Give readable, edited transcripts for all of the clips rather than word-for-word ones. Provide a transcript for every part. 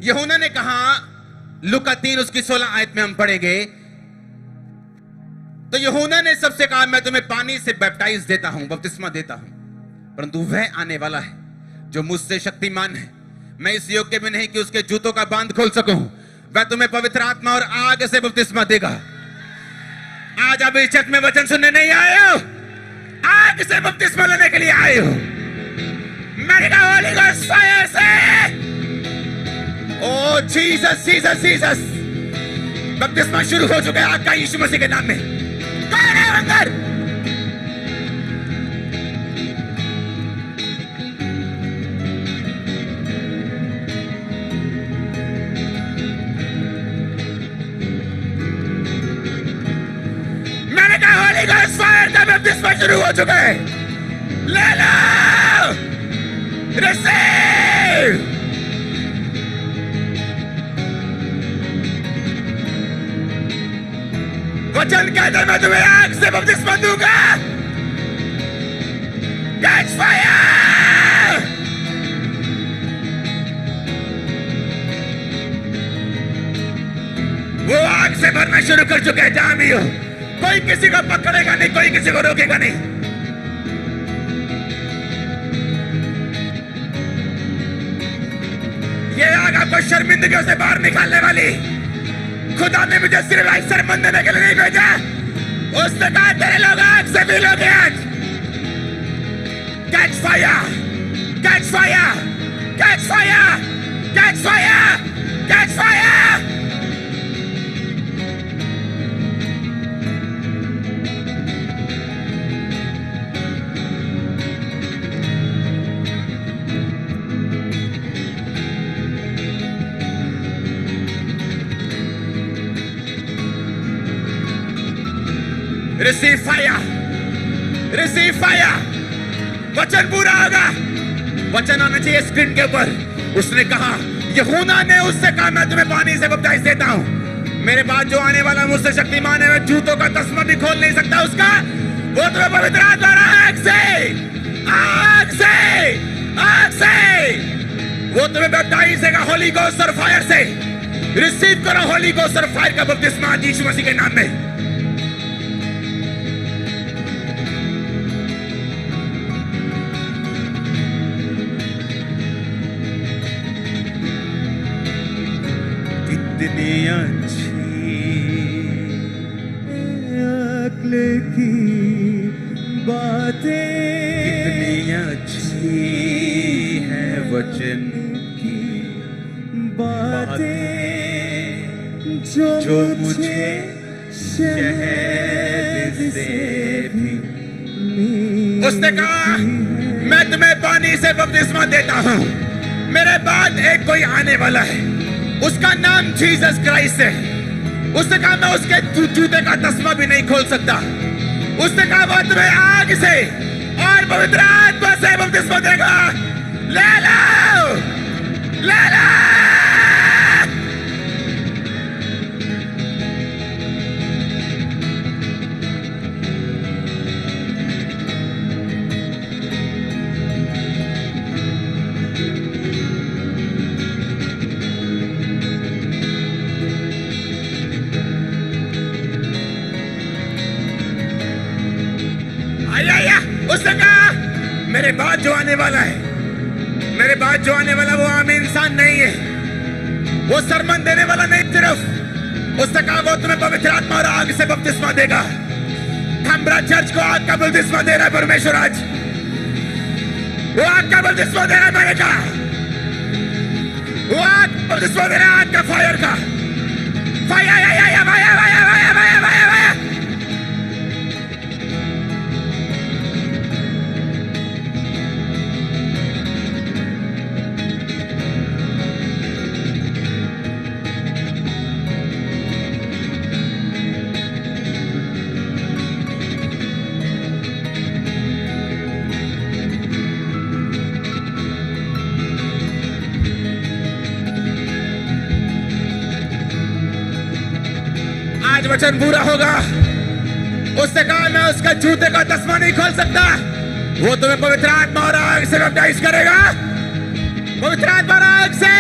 यूहन्ना ने कहा, लूका 3 उसकी 16 आयत में हम पढ़ेंगे, तो यूहन्ना ने सबसे कहा, मैं तुम्हें पानी से बैप्टाइज देता हूं, बपतिस्मा देता हूं, परंतु वह आने वाला है जो मुझसे शक्तिमान है, मैं इस योग्य में नहीं कि उसके जूतों का बांध खोल सकूं। वह तुम्हें पवित्र आत्मा और आग से बपतिस्मा देगा। आज आप इस छत में वचन सुनने नहीं आए हो, आग से बपतिस्मा लेने के लिए आए हो। मैंने कहा होली गोस्ट फायर से, ओ जीसस जीसस जीसस, बपतिस्मा शुरू हो चुका है आग का यीशु मसीह के नाम में। कौन है अंदर? मैंने कहा होली गोस्ट फायर का बपतिस्मा शुरू हो चुका है। ले लो, रिसीव। वचन कहता है, मैं तुम्हें आग से बपतिस्मा दूंगा। Catch fire. वो आग से भरना शुरू कर चुके हैं जामियो। कोई किसी को पकड़ेगा नहीं, कोई किसी को रोकेगा नहीं। ये आग आपको शर्मिंदगियों से बाहर निकालने वाली। खुदा ने मुझे सिर्फ आज सरमन देने के लिए नहीं भेजा, उसने कहा तेरे लोग आग से भी लोगे आज। Catch fire, catch fire, catch fire, catch fire, catch fire. Receive fire, receive fire. वचन पूरा होगा, वचन आना चाहिए स्क्रीन के ऊपर। उसने कहा, यूहन्ना ने उससे कहा, मैं तुम्हें पानी से बपतिस्मा देता हूं, मेरे बाद जो आने वाला मुझसे शक्तिमान है, मैं जूतों का तस्मा भी खोल नहीं सकता उसका। वो तुम्हें पवित्र आत्मा और आग से, आग से, आग से, वो तुम्हें बपतिस्मा देगा होली गोस्ट और फायर से। रिसीव करो होली गोस्ट और फायर का बपतिस्मा यीशु मसीह के नाम में। कितनी अच्छी अक्ल की बातें, कितनी अच्छी है वचन की बातें, जो मुझे शहद से भी। उसने कहा, मैं तुम्हें पानी से बपतिस्मा देता हूं, मेरे बाद एक कोई आने वाला है, उसका नाम जीसस क्राइस्ट है। उसने कहा, मैं उसके जूते का तस्मा भी नहीं खोल सकता। उसने कहा, वो तुम्हें आग से और पवित्र आत्मा से बपतिस्मा देगा। ले लो, ले लो। उसने कहा, मेरे बाद जो आने वाला है, मेरे बाद जो आने वाला वो आम इंसान नहीं है, वो सरमन देने वाला नहीं सिर्फ। उसने कहा, वो तुम्हें पवित्र आत्मा और आग से बपतिस्मा देगा। खंबरा चर्च को आग का बपतिस्मा दे रहा है परमेश्वर आज। वो आग का बपतिस्मा दे रहा है, मैंने कहा वो आग का बपतिस्मा दे रहा है, आग का फायर का fire, fire, fire, fire, fire, fire. आज वचन पूरा होगा। उसने कहा, मैं उसका जूते का तस्मा नहीं खोल सकता। वो तुम्हें पवित्र आत्मा और आग से बैप्टाइज करेगा। पवित्र आत्मा और आग से,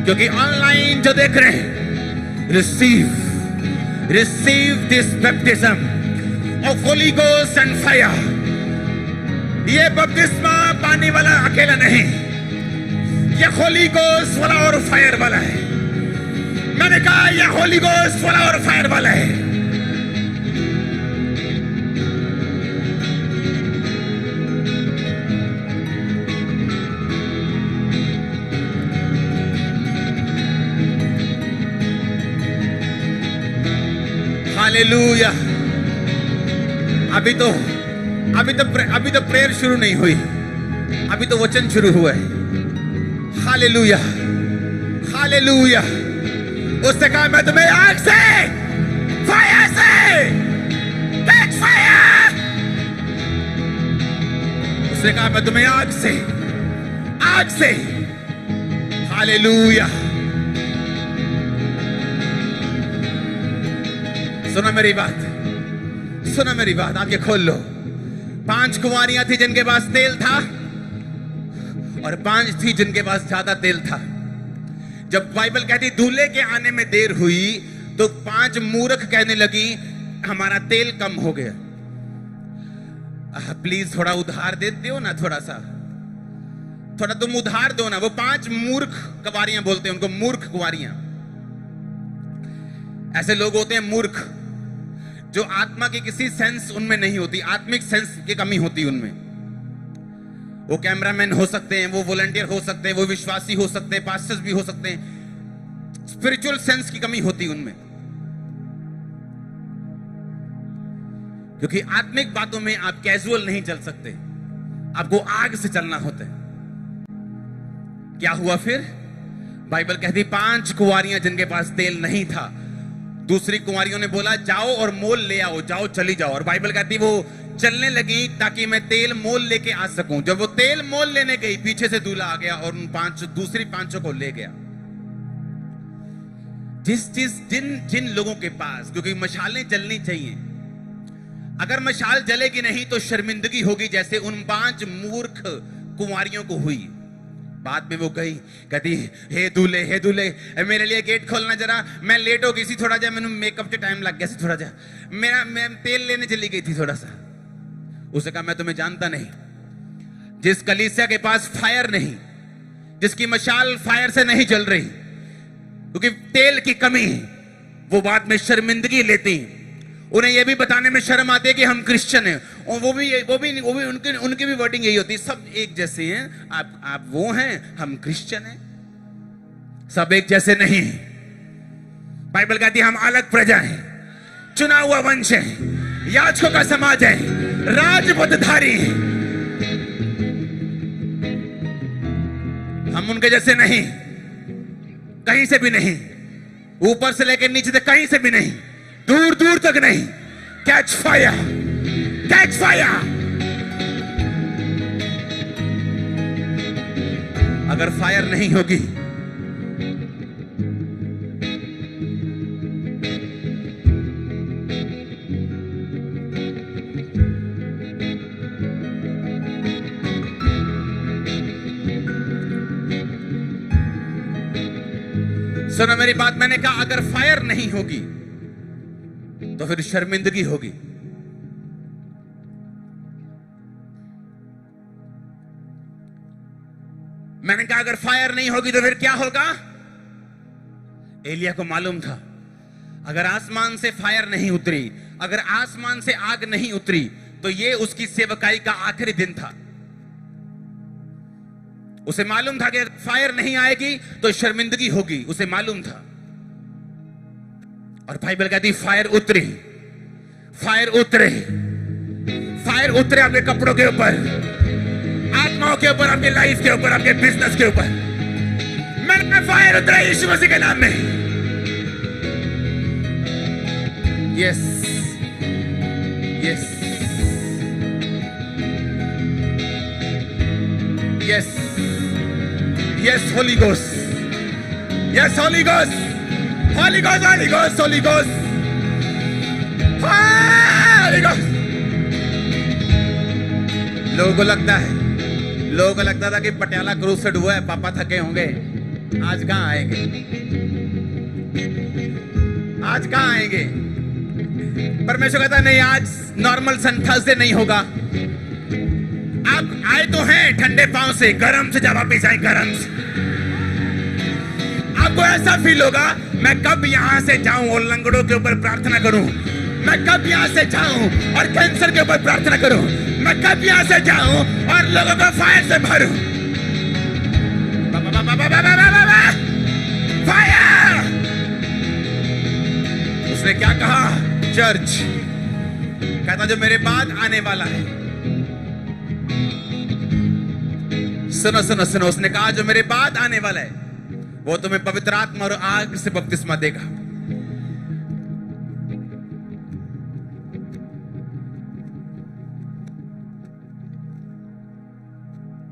क्योंकि ऑनलाइन जो देख रहे हैं, receive this baptism of Holi ghost and fire. ये बपतिस्मा पानी वाला अकेला नहीं, ये होली गोस्ट वाला और फायर वाला है। मैंने कहा ये होली गोस्ट वाला और फायर वाला है। हालेलुया। अभी तो प्रेयर शुरू नहीं हुई, अभी तो वचन शुरू हुआ है। Hallelujah, hallelujah. उसने कहा मैं तुम्हें आग से, फायर से, कैच फायर। उसने कहा मैं तुम्हें आग से, हालेलुया। सुना मेरी बात, आंखें खोल लो। 5 कुंवारियां थी जिनके पास तेल था, और 5 थी जिनके पास ज्यादा तेल था। जब बाइबल कहती दूल्हे के आने में देर हुई, तो 5 मूर्ख कहने लगी हमारा तेल कम हो गया। प्लीज थोड़ा उधार दे दो ना, थोड़ा तुम उधार दो ना। वो 5 मूर्ख कुंवारियां बोलते हैं उनको, मूर्ख कुंवारियां। ऐसे लोग होते हैं मूर्ख, जो आत्मा की किसी सेंस उनमें नहीं होती, आत्मिक सेंस की कमी होती उनमें। वो कैमरामैन हो सकते हैं, वो वॉलंटियर हो सकते हैं, वो विश्वासी हो सकते हैं, पास्टर्स भी हो सकते हैं। स्पिरिचुअल सेंस की कमी होती उनमें, क्योंकि आत्मिक बातों में आप कैजुअल नहीं चल सकते, आपको आग से चलना होता है। क्या हुआ फिर? बाइबल कहती 5 कुंवारियां जिनके पास तेल नहीं था, दूसरी कुंवारियों ने बोला जाओ और मोल ले आओ, जाओ चली जाओ। और बाइबल कहती वो चलने लगी ताकि मैं तेल मोल लेके आ सकूं। जब वो तेल मोल लेने गई, पीछे से दूल्हा आ गया और उन 5 दूसरी 5 को ले गया। जिन लोगों के पास, क्योंकि मशालें जलनी चाहिए, अगर मशाल जलेगी नहीं तो शर्मिंदगी होगी, जैसे उन 5 मूर्ख कुंवारियों को हुई। बाद में वो गई, कहती हे दूल्हे मेरे लिए गेट खोलना जरा, मैं लेट हो गई थी थोड़ा जा, मैंने मेकअप के टाइम लग गया थी थोड़ा जा, मैं तेल लेने चली गई थी थोड़ा सा। उसने कहा मैं तुम्हें जानता नहीं। जिस कलीसिया के पास फायर नहीं, जिसकी मशाल फायर से नहीं जल रही, क्योंकि तेल की कमी, वो बाद में शर्मिंदगी लेती। उन्हें यह भी बताने में शर्म आती है कि हम क्रिश्चियन हैं, और वो भी उनकी भी वर्डिंग यही होती है, सब एक जैसे हैं। आप वो हैं, हम क्रिश्चियन हैं। सब एक जैसे नहीं। बाइबल कहती है हम अलग प्रजा हैं, चुना हुआ वंश है, याजकों का समाज है, राजपदधारी हैं। हम उनके जैसे नहीं, कहीं से भी नहीं, ऊपर से लेकर नीचे तक कहीं से भी नहीं, दूर दूर तक नहीं। Catch fire, catch fire. अगर फायर नहीं होगी, सुनो मेरी बात, मैंने कहा अगर फायर नहीं होगी तो फिर शर्मिंदगी होगी। मैंने कहा अगर फायर नहीं होगी तो फिर क्या होगा? एलिया को मालूम था अगर आसमान से फायर नहीं उतरी, अगर आसमान से आग नहीं उतरी, तो ये उसकी सेवकाई का आखिरी दिन था। उसे मालूम था कि अगर फायर नहीं आएगी तो शर्मिंदगी होगी, उसे मालूम था। और बाइबल कहती फायर उतरी, फायर उतरे, फायर उतरे आपके कपड़ों के ऊपर, आत्माओं के ऊपर, आपके लाइफ के ऊपर, आपके बिजनेस के ऊपर। मैंने फायर उतरा यीशु मसीह के नाम में। Yes yes yes yes, Holi ghost, yes Holi ghost, Holi ghost, Holi ghost, Holi ghost, Holi ghost. लोगों को लगता था कि पटियाला क्रूसेड हुआ है, पापा थके होंगे, आज कहां आएंगे? आज कहां आएंगे? परमेश्वर कहता नहीं, आज नॉर्मल सन थर्सडे नहीं होगा। आप आए तो हैं ठंडे पांव से, गरम से जब वापिस आए गरम से। आपको ऐसा फील होगा, मैं कब यहां से जाऊं और लंगड़ों के ऊपर प्रार्थना करूं, मैं कब यहां से जाऊं और कैंसर के ऊपर प्रार्थना करूं, मैं कब यहां से जाऊं और लोगों को फायर से भरूं। फायर! उसने क्या कहा? चर्च कहता जो मेरे बाद आने वाला है, सुनो सुनो सुनो, उसने कहा जो मेरे बाद आने वाला है वो तुम्हें पवित्र आत्मा और आग से बपतिस्मा देगा।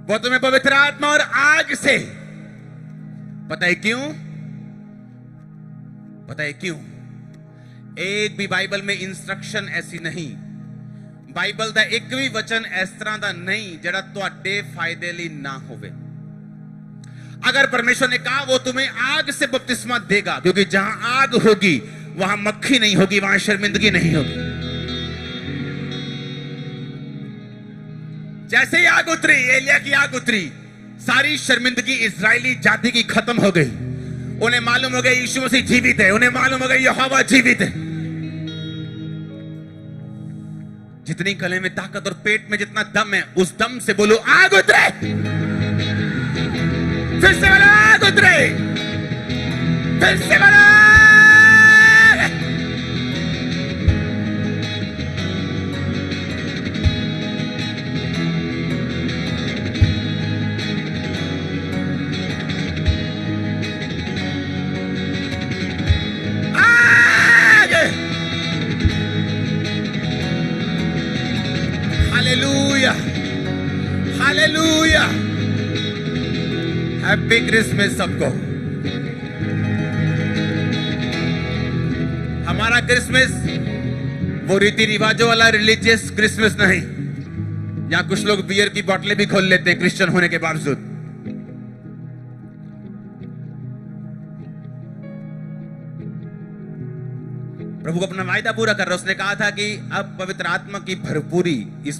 वो तुम्हें पवित्र आत्मा और आग से, पता है क्यों? पता है क्यों? एक भी बाइबल में इंस्ट्रक्शन ऐसी नहीं, बाइबल ਦਾ ਇੱਕ ਵੀ ਵਚਨ ਇਸ ਤਰ੍ਹਾਂ ਦਾ नहीं ਜਿਹੜਾ ਤੁਹਾਡੇ फायदे ਲਈ ना होवे। अगर परमेश्वर ने कहा वो तुम्हें आग से बपतिस्मा देगा, क्योंकि जहां आग होगी वहां मक्खी नहीं होगी, वहां शर्मिंदगी नहीं होगी। जैसे ही आग उतरी, एलिया की आग उतरी, सारी शर्मिंदगी इजरायली जाति की खत्म हो गई। उन्हें मालूम हो गया यीशु मसीह जीवित है, उन्हें मालूम हो गया यहोवा जीवित है। जितनी गले में ताकत और पेट में जितना दम है, उस दम से बोलो आग उतरे। फिर से बोलो आग उतरे। फिर से बोलो हालेलुया, हालेलुया। हैप्पी क्रिसमस सबको। हमारा क्रिसमस वो रीति रिवाजों वाला रिलीजियस क्रिसमस नहीं, यहां कुछ लोग बियर की बोतलें भी खोल लेते हैं क्रिश्चियन होने के बावजूद। प्रभु को अपना वायदा पूरा कर रहा है। उसने कहा था कि अब पवित्र आत्मा की भरपूरी इस